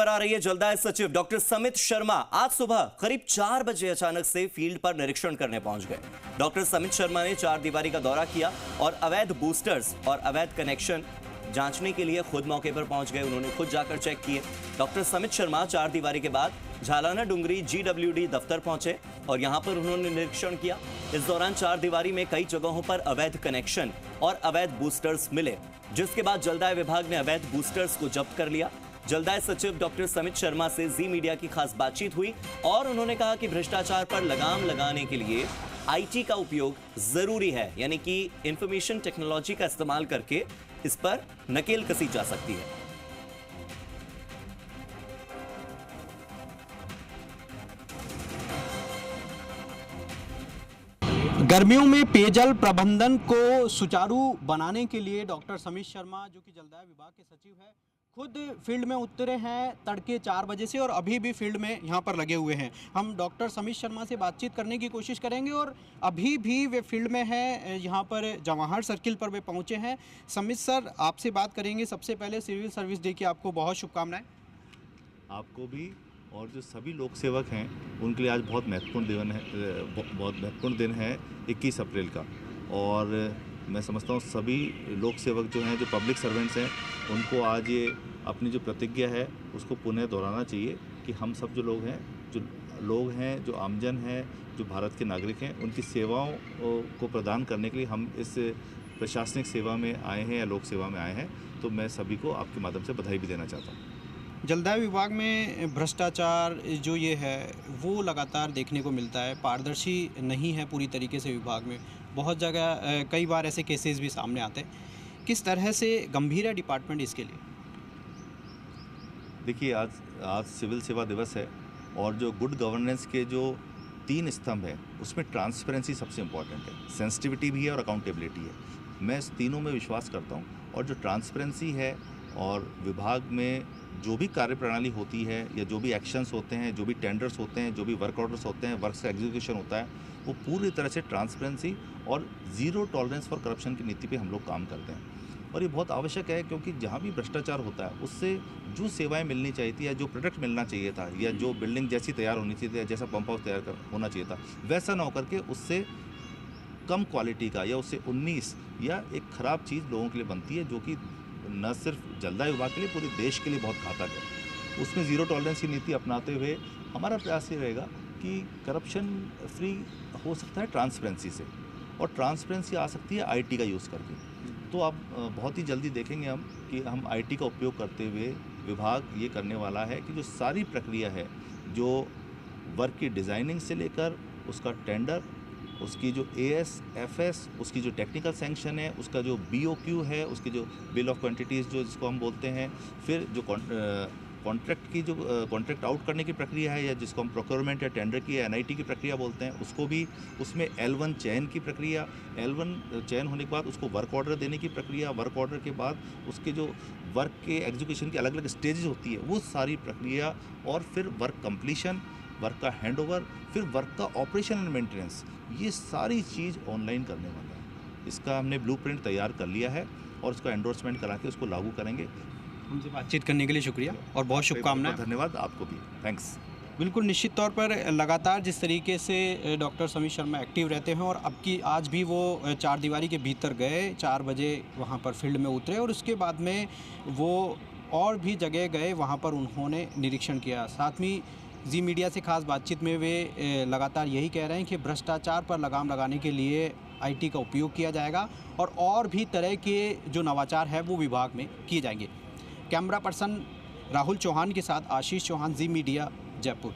पर आ रही है जलदाय सचिव डॉक्टर समित शर्मा आज सुबह करीब 4 बजे अचानक से फील्ड पर निरीक्षण करने पहुंच गए। डॉक्टर समित शर्मा ने चार दीवारी का दौरा किया और अवैध बूस्टर्स और अवैध कनेक्शन जांचने के लिए खुद मौके पर पहुंच गए। उन्होंने खुद जाकर चेक किए। डॉक्टर समित शर्मा चार दीवारी के बाद झालाना डुंगरी GWD दफ्तर पहुंचे और यहां पर उन्होंने निरीक्षण किया। इस दौरान चार दीवारी में कई जगहों पर अवैध कनेक्शन और अवैध बूस्टर्स मिले, जिसके बाद जलदाय विभाग ने अवैध बूस्टर्स को जब्त कर लिया। जलदाय सचिव डॉक्टर समित शर्मा से जी मीडिया की खास बातचीत हुई और उन्होंने कहा कि भ्रष्टाचार पर लगाम लगाने के लिए IT का उपयोग जरूरी है, यानी कि इंफॉर्मेशन टेक्नोलॉजी का इस्तेमाल करके इस पर नकेल कसी जा सकती है। गर्मियों में पेयजल प्रबंधन को सुचारू बनाने के लिए डॉक्टर समित शर्मा, जो कि जलदाय विभाग के सचिव हैं, खुद फील्ड में उतरे हैं तड़के 4 बजे से और अभी भी फील्ड में यहाँ पर लगे हुए हैं। हम डॉक्टर समित शर्मा से बातचीत करने की कोशिश करेंगे और अभी भी वे फील्ड में हैं। यहाँ पर जवाहर सर्किल पर वे पहुँचे हैं। समित सर, आपसे बात करेंगे। सबसे पहले सिविल सर्विस डे की आपको बहुत शुभकामनाएं। आपको भी और जो सभी लोक सेवक हैं उनके लिए आज बहुत महत्वपूर्ण दिन है 21 अप्रैल का। और मैं समझता हूँ सभी लोक सेवक जो हैं, जो पब्लिक सर्वेंट्स हैं, उनको आज ये अपनी जो प्रतिज्ञा है उसको पुनः दोहराना चाहिए कि हम सब जो लोग हैं, जो आमजन हैं, जो भारत के नागरिक हैं, उनकी सेवाओं को प्रदान करने के लिए हम इस प्रशासनिक सेवा में आए हैं या लोक सेवा में आए हैं। तो मैं सभी को आपके माध्यम से बधाई भी देना चाहता हूँ। जलदाय विभाग में भ्रष्टाचार जो ये है वो लगातार देखने को मिलता है। पारदर्शी नहीं है पूरी तरीके से विभाग में। बहुत जगह कई बार ऐसे केसेस भी सामने आते हैं। किस तरह से गंभीर है डिपार्टमेंट इसके लिए? देखिए, आज सिविल सेवा दिवस है और जो गुड गवर्नेंस के जो 3 स्तंभ हैं उसमें ट्रांसपेरेंसी सबसे इम्पॉर्टेंट है, सेंसिटिविटी भी है और अकाउंटेबिलिटी है। मैं इस तीनों में विश्वास करता हूँ। और जो ट्रांसपेरेंसी है और विभाग में जो भी कार्यप्रणाली होती है या जो भी एक्शंस होते हैं, जो भी टेंडर्स होते हैं, जो भी वर्क ऑर्डर्स होते हैं, वर्क का एग्जीक्यूशन होता है, वो पूरी तरह से ट्रांसपेरेंसी और ज़ीरो टॉलरेंस फॉर करप्शन की नीति पे हम लोग काम करते हैं। और ये बहुत आवश्यक है, क्योंकि जहाँ भी भ्रष्टाचार होता है उससे जो सेवाएं मिलनी चाहिए थी या जो प्रोडक्ट मिलना चाहिए था या जो बिल्डिंग जैसी तैयार होनी चाहिए थी या जैसा पंप हाउस तैयार होना चाहिए था, वैसा ना होकर के उससे कम क्वालिटी का या उससे 19 या एक ख़राब चीज़ लोगों के लिए बनती है, जो कि न सिर्फ जलदाय विभाग के लिए, पूरे देश के लिए बहुत घातक है। उसमें ज़ीरो टॉलरेंस की नीति अपनाते हुए हमारा प्रयास ये रहेगा कि करप्शन फ्री हो सकता है ट्रांसपेरेंसी से, और ट्रांसपेरेंसी आ सकती है IT का यूज़ करके। तो आप बहुत ही जल्दी देखेंगे हम कि हम IT का उपयोग करते हुए विभाग ये करने वाला है कि जो सारी प्रक्रिया है, जो वर्क की डिज़ाइनिंग से लेकर उसका टेंडर, उसकी जो AS, FS, उसकी जो टेक्निकल सैंक्शन है, उसका जो BOQ है, उसकी जो बिल ऑफ क्वांटिटीज़ जो जिसको हम बोलते हैं, फिर जो कॉन्ट्रैक्ट की जो कॉन्ट्रैक्ट आउट करने की प्रक्रिया है या जिसको हम प्रोक्योरमेंट या टेंडर की या NIT की प्रक्रिया बोलते हैं, उसको भी, उसमें L1 चयन की प्रक्रिया, L1 चयन होने के बाद उसको वर्क ऑर्डर देने की प्रक्रिया, वर्क ऑर्डर के बाद उसके जो वर्क के एग्जीक्यूशन की अलग अलग स्टेजेस होती है, वो सारी प्रक्रिया, और फिर वर्क कंप्लीशन, वर्क का हैंडओवर, फिर वर्क का ऑपरेशन एंड मेंटेनेंस, ये सारी चीज़ ऑनलाइन करने वाला है। इसका हमने ब्लूप्रिंट तैयार कर लिया है और उसका एंडोर्समेंट करा के उसको लागू करेंगे। हमसे बातचीत करने के लिए शुक्रिया और बहुत शुभकामनाएं। धन्यवाद आपको भी, थैंक्स। बिल्कुल, निश्चित तौर पर लगातार जिस तरीके से डॉक्टर समित शर्मा एक्टिव रहते हैं और आज भी वो चार दीवारी के भीतर गए, 4 बजे वहाँ पर फील्ड में उतरे और उसके बाद में वो और भी जगह गए, वहाँ पर उन्होंने निरीक्षण किया। साथ में जी मीडिया से खास बातचीत में वे लगातार यही कह रहे हैं कि भ्रष्टाचार पर लगाम लगाने के लिए IT का उपयोग किया जाएगा और भी तरह के जो नवाचार है वो विभाग में किए जाएंगे। कैमरा पर्सन राहुल चौहान के साथ आशीष चौहान, जी मीडिया, जयपुर।